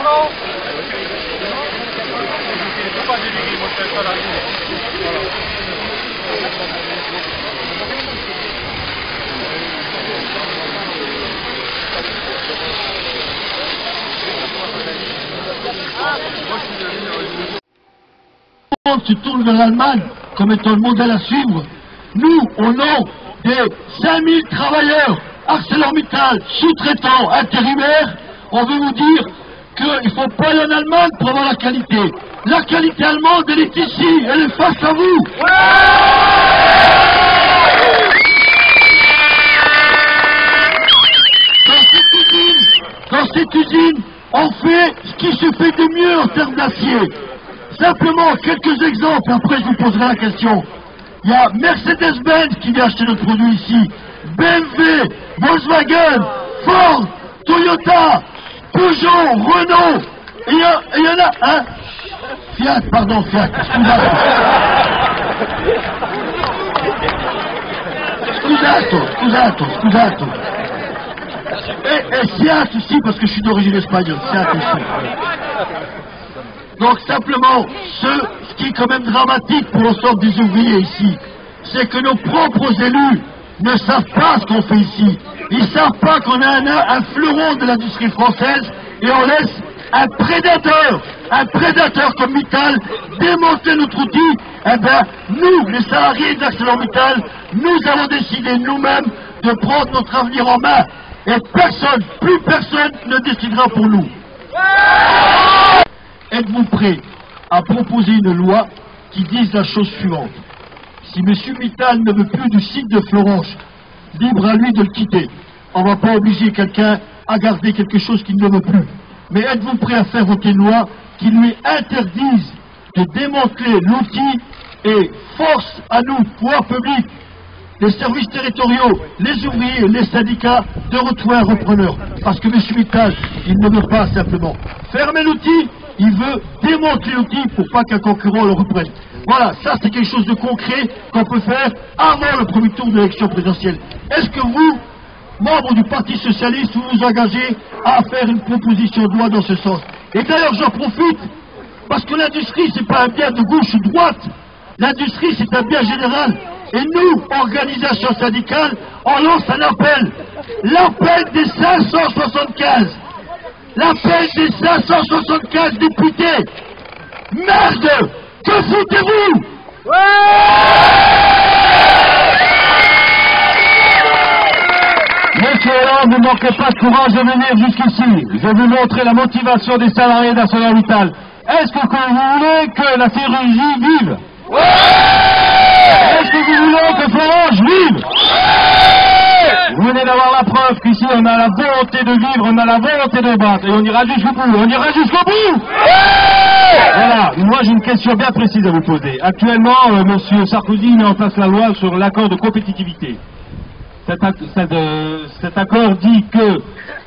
non. Se tourne vers l'Allemagne comme étant le modèle à suivre. Nous, au nom des 5000 travailleurs ArcelorMittal, sous-traitants, intérimaires, on veut vous dire qu'il ne faut pas aller en Allemagne pour avoir la qualité. La qualité allemande, elle est ici, elle est face à vous. Dans cette usine, on fait ce qui se fait de mieux en termes d'acier. Simplement, quelques exemples, après je vous poserai la question. Il y a Mercedes-Benz qui vient acheter notre produit ici, BMW, Volkswagen, Ford, Toyota, Peugeot, Renault, et il y en a un, Fiat, pardon, Fiat, scusato. Et Fiat aussi, parce que je suis d'origine espagnole, Fiat aussi. Donc simplement, ce qui est quand même dramatique pour l'ensemble des ouvriers ici, c'est que nos propres élus ne savent pas ce qu'on fait ici. Ils ne savent pas qu'on a un fleuron de l'industrie française et on laisse un prédateur comme Mittal démonter notre outil. Eh bien, nous, les salariés d'ArcelorMittal, nous avons décidé nous-mêmes de prendre notre avenir en main. Et personne, plus personne ne décidera pour nous. Êtes-vous prêt à proposer une loi qui dise la chose suivante? Si M. Mittal ne veut plus du site de Florange, libre à lui de le quitter. On ne va pas obliger quelqu'un à garder quelque chose qu'il ne veut plus. Mais êtes-vous prêt à faire voter une loi qui lui interdise de démanteler l'outil et force à nous, pouvoir public, les services territoriaux, les ouvriers, les syndicats, de retrouver un repreneur? Parce que M. Mittal, il ne veut pas simplement fermer l'outil, il veut démanteler l'outil pour pas qu'un concurrent le reprenne. Voilà, ça c'est quelque chose de concret qu'on peut faire avant le premier tour de l'élection présidentielle. Est-ce que vous, membres du Parti Socialiste, vous vous engagez à faire une proposition de loi dans ce sens? Et d'ailleurs, j'en profite, parce que l'industrie, c'est pas un bien de gauche ou de droite, l'industrie, c'est un bien général. Et nous, organisation syndicale, on lance un appel. L'appel des 575. L'appel des 575 députés. Merde! Que foutez-vous? Monsieur Hollande, ne manquez pas de courage de venir jusqu'ici. Je vais vous montrer la motivation des salariés d'ArcelorMittal. Est-ce que vous voulez que la chirurgie vive? Est-ce que vous voulez que Florange vive? Vous venez d'avoir la preuve qu'ici on a la volonté de vivre, on a la volonté de battre, et on ira jusqu'au bout, Voilà, moi j'ai une question bien précise à vous poser. Actuellement, M. Sarkozy met en place la loi sur l'accord de compétitivité. Cet accord dit que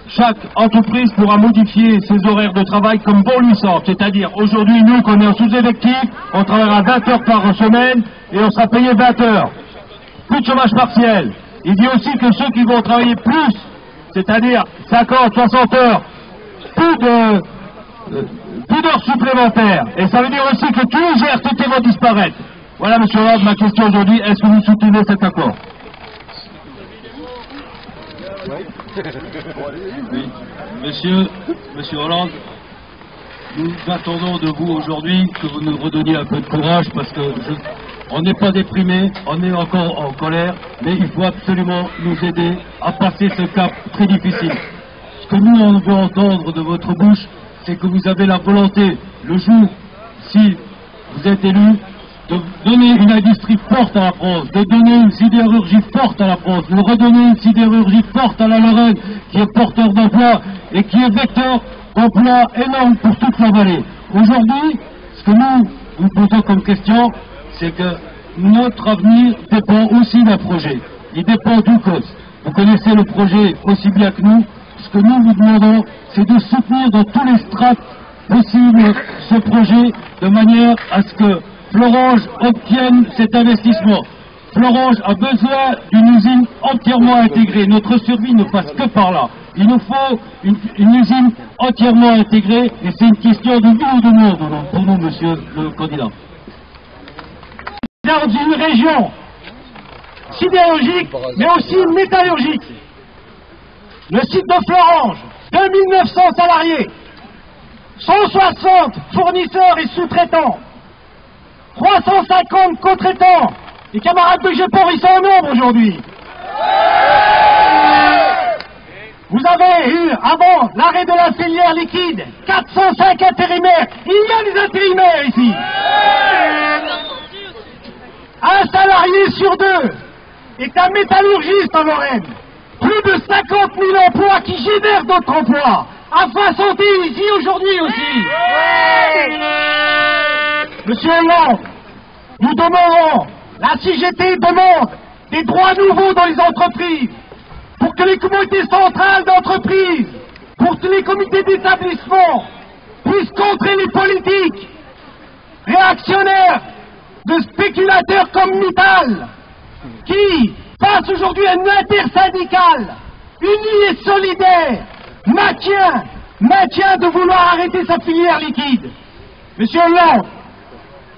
chaque entreprise pourra modifier ses horaires de travail comme bon lui semble. C'est-à-dire, aujourd'hui, nous, qu'on est en sous-effectif, on travaillera 20 heures par semaine et on sera payé 20 heures. Plus de chômage partiel. Il dit aussi que ceux qui vont travailler plus, c'est-à-dire 50, 60 heures, plus d'heures supplémentaires. Et ça veut dire aussi que tous les GRTT vont disparaître. Voilà, M. Hollande, ma question aujourd'hui, est-ce que vous soutenez cet accord? Oui. Monsieur Hollande, nous attendons de vous aujourd'hui que vous nous redonniez un peu de courage parce que on n'est pas déprimé, on est encore en colère, mais il faut absolument nous aider à passer ce cap très difficile. Ce que nous on veut entendre de votre bouche, c'est que vous avez la volonté, le jour, si vous êtes élu, de donner une industrie forte à la France, de donner une sidérurgie forte à la France, de redonner une sidérurgie forte à la Lorraine, qui est porteur d'emploi et qui est vecteur d'emploi énorme pour toute la vallée. Aujourd'hui, ce que nous vous posons comme question, c'est que notre avenir dépend aussi d'un projet. Il dépend d'UCOS. Vous connaissez le projet aussi bien que nous. Ce que nous vous demandons, c'est de soutenir dans tous les strates possibles ce projet de manière à ce que Florange obtienne cet investissement. Florange a besoin d'une usine entièrement intégrée. Notre survie ne passe que par là. Il nous faut une usine entièrement intégrée et c'est une question de vie ou de mort pour nous, monsieur le candidat. Dans une région sidérurgique, mais aussi métallurgique. Le site de Florange, 2900 salariés, 160 fournisseurs et sous-traitants, 350 co-traitants. Les camarades de Geport, ils sont en nombre aujourd'hui. Vous avez eu, avant l'arrêt de la filière liquide, 405 intérimaires. Il y a des intérimaires ici. Un salarié sur deux est un métallurgiste en Lorraine. Plus de 50 000 emplois qui génèrent d'autres emplois. À Saint-Santé, ici, aujourd'hui aussi. Monsieur Hollande, nous demandons, la CGT demande des droits nouveaux dans les entreprises, pour que les comités centrales d'entreprise, pour que les comités d'établissement puissent contrer les politiques réactionnaires de spéculateurs comme Mittal, qui passe aujourd'hui à une intersyndical, unie et solidaire, maintient de vouloir arrêter sa filière liquide. Monsieur Hollande,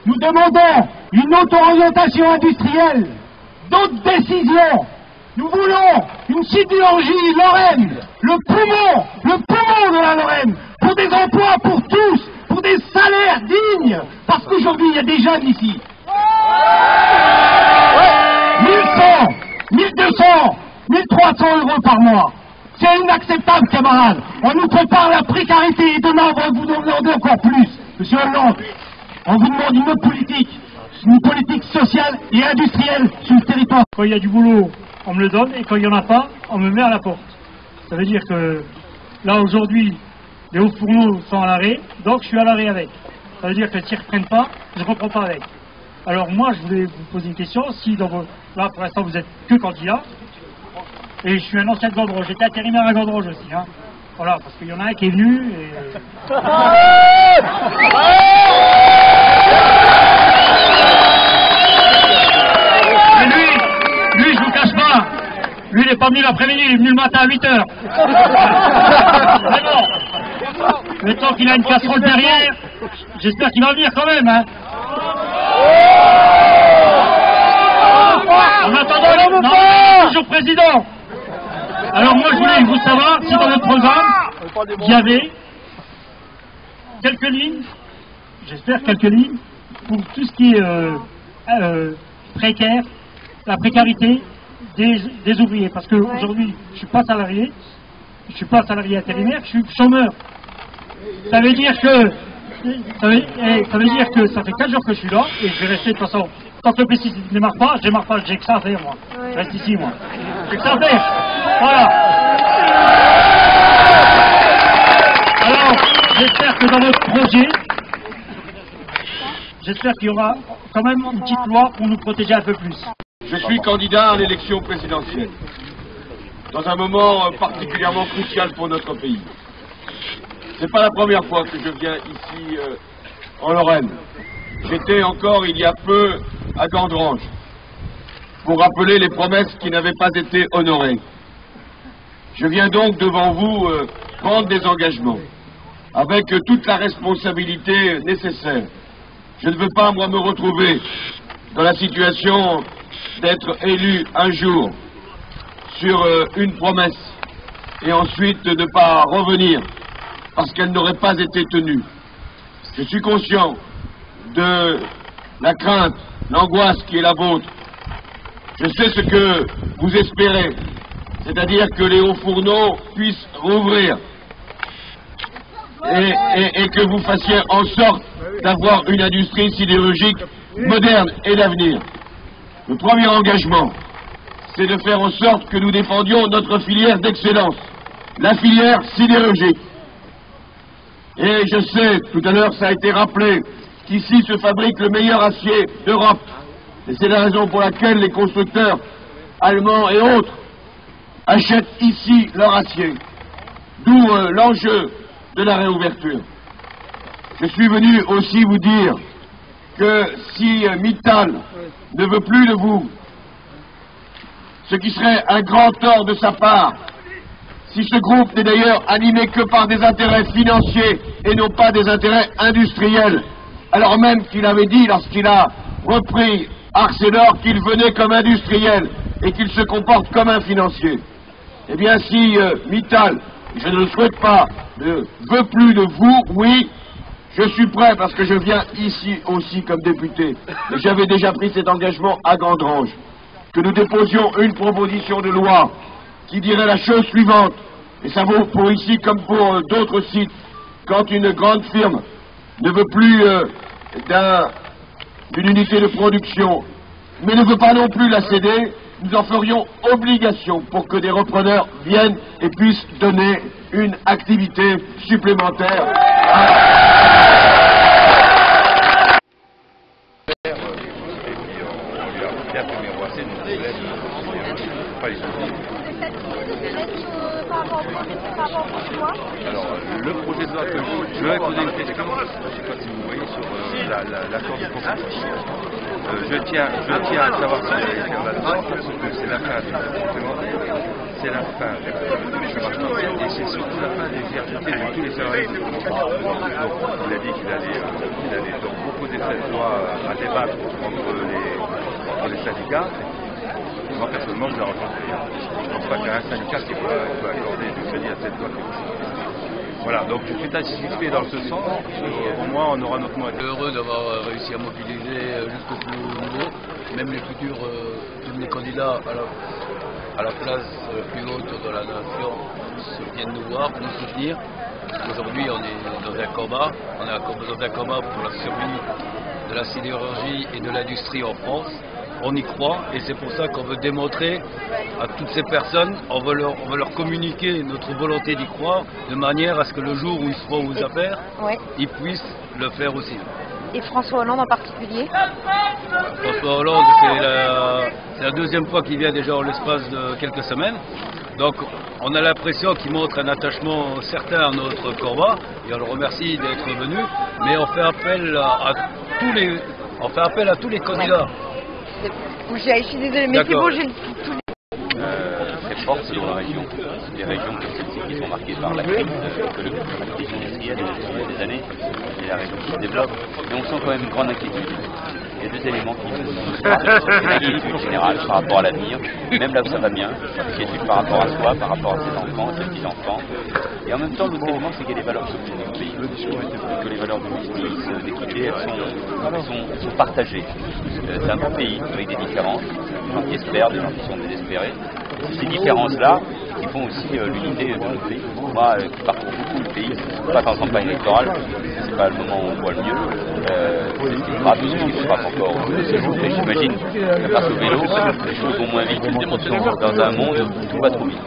nous demandons une autre orientation industrielle, d'autres décisions. Nous voulons une sidérurgie Lorraine, le poumon de la Lorraine, pour des emplois pour tous, pour des salaires dignes, parce qu'aujourd'hui il y a des jeunes ici. 1100, 1200, 1300 euros par mois. C'est inacceptable, camarades. On nous prépare la précarité et demain on va vous demander encore plus. Monsieur Hollande, on vous demande une autre politique, une politique sociale et industrielle sur le territoire. Quand il y a du boulot, on me le donne, et quand il n'y en a pas, on me met à la porte. Ça veut dire que là aujourd'hui, les hauts fourneaux sont à l'arrêt, donc je suis à l'arrêt avec. Ça veut dire que s'ils ne reprennent pas, je ne reprends pas avec. Alors moi, je voulais vous poser une question. Si dans vos... Là, pour l'instant, vous êtes que candidat, et je suis un ancien de Gandroge, j'étais intérimaire à Gandroge aussi. Hein. Voilà, parce qu'il y en a un qui est venu, et... Lui, je vous cache pas, lui, il n'est pas venu l'après-midi, il est venu le matin à 8h. Mais bon, le temps qu'il a une casserole derrière, j'espère qu'il va venir quand même, hein. En attendant, non, toujours président. Alors moi, je voulais vous savoir si dans votre programme, il y avait quelques lignes, j'espère quelques lignes, pour tout ce qui est précaire, la précarité des ouvriers. Parce qu'aujourd'hui, je ne suis pas salarié, intérimaire, je suis chômeur. Ça veut dire que ça fait 4 jours que je suis là, et je vais rester de toute façon. Tant que le PC ne démarre pas, j'ai que ça à faire, moi. Je reste ici, moi. J'ai que ça à faire. Voilà. Alors, j'espère que dans votre projet, j'espère qu'il y aura quand même une petite loi pour nous protéger un peu plus. Je suis candidat à l'élection présidentielle, dans un moment particulièrement crucial pour notre pays. C'est pas la première fois que je viens ici en Lorraine. J'étais encore il y a peu à Gandroge pour rappeler les promesses qui n'avaient pas été honorées. Je viens donc devant vous prendre des engagements avec toute la responsabilité nécessaire. Je ne veux pas, moi, me retrouver dans la situation d'être élu un jour sur une promesse et ensuite de ne pas revenir parce qu'elle n'aurait pas été tenue. Je suis conscient de la crainte, l'angoisse qui est la vôtre. Je sais ce que vous espérez, c'est-à-dire que les hauts fourneaux puissent rouvrir et que vous fassiez en sorte d'avoir une industrie sidérurgique moderne et d'avenir. Le premier engagement, c'est de faire en sorte que nous défendions notre filière d'excellence, la filière sidérurgique. Et je sais, tout à l'heure ça a été rappelé, qu'ici se fabrique le meilleur acier d'Europe. Et c'est la raison pour laquelle les constructeurs allemands et autres achètent ici leur acier. D'où l'enjeu de la réouverture. Je suis venu aussi vous dire que si Mittal ne veut plus de vous, ce qui serait un grand tort de sa part, si ce groupe n'est d'ailleurs animé que par des intérêts financiers et non pas des intérêts industriels, alors même qu'il avait dit, lorsqu'il a repris Arcelor, qu'il venait comme industriel et qu'il se comporte comme un financier. Eh bien, si Mittal, je ne le souhaite pas, ne veut plus de vous, oui, je suis prêt, parce que je viens ici aussi comme député, et j'avais déjà pris cet engagement à Gandrange, que nous déposions une proposition de loi qui dirait la chose suivante, et ça vaut pour ici comme pour d'autres sites, quand une grande firme ne veut plus d'une unité de production, mais ne veut pas non plus la céder, nous en ferions obligation pour que des repreneurs viennent et puissent donner une activité supplémentaire. Alors, le projet de loi que je vais poser une question, je ne sais pas si vous voyez, sur l'accord de compensation. Je tiens à savoir si vous allez faire là-dedans, parce que c'est la fin des complémentaires, c'est la fin du chômage partiel et c'est surtout la fin des GRTT de tous les salariés du gouvernement. Donc, il a dit qu'il allait donc proposer cette loi à débattre entre les syndicats. Moi, personnellement, je la rejoindrai. Je ne pense pas qu'il y a un syndicat qui peut accorder du crédit à cette loi. Voilà, donc je suis satisfait dans ce sens. Au moins, on aura notre mot. Heureux d'avoir réussi à mobiliser jusqu'au plus haut niveau, même les futurs tous les candidats à la place plus haute de la nation viennent nous voir, pour nous soutenir. Aujourd'hui, on est dans un combat. On est dans un combat pour la survie de la sidérurgie et de l'industrie en France. On y croit et c'est pour ça qu'on veut démontrer à toutes ces personnes, on veut leur communiquer notre volonté d'y croire de manière à ce que le jour où ils seront aux affaires, ils puissent le faire aussi. Et François Hollande en particulier? François Hollande, c'est la deuxième fois qu'il vient déjà en l'espace de quelques semaines. Donc on a l'impression qu'il montre un attachement certain à notre combat et on le remercie d'être venu, mais on fait appel à tous les candidats. Je suis désolée, mais c'est bon, j'ai tous les... Très forte selon la région. Les régions comme celles-ci qui sont marquées par la crise économique, la crise industrielle depuis des années, et la région qui se développe. Mais on sent quand même une grande inquiétude. Il y a deux éléments qui nous parlent. L'inquiétude générale par rapport à l'avenir, même là où ça va bien, l'inquiétude par rapport à soi, par rapport à ses enfants, ses petits-enfants. Et en même temps, l'autre élément, c'est qu'il y a des valeurs sociales dans le pays. Que les valeurs de justice, d'équité, elles sont partagées. C'est un bon pays avec des différences, des gens qui espèrent, des gens qui sont désespérés. C'est ces différences-là qui font aussi l'unité de notre pays. Moi, qui parcours beaucoup le pays, pas qu'en campagne électorale, c'est pas le moment où on voit le mieux. C'est ce qui me frappe, ce qui me frappe encore. Et j'imagine que grâce au vélo, les choses vont moins vite dans un monde où tout va trop vite.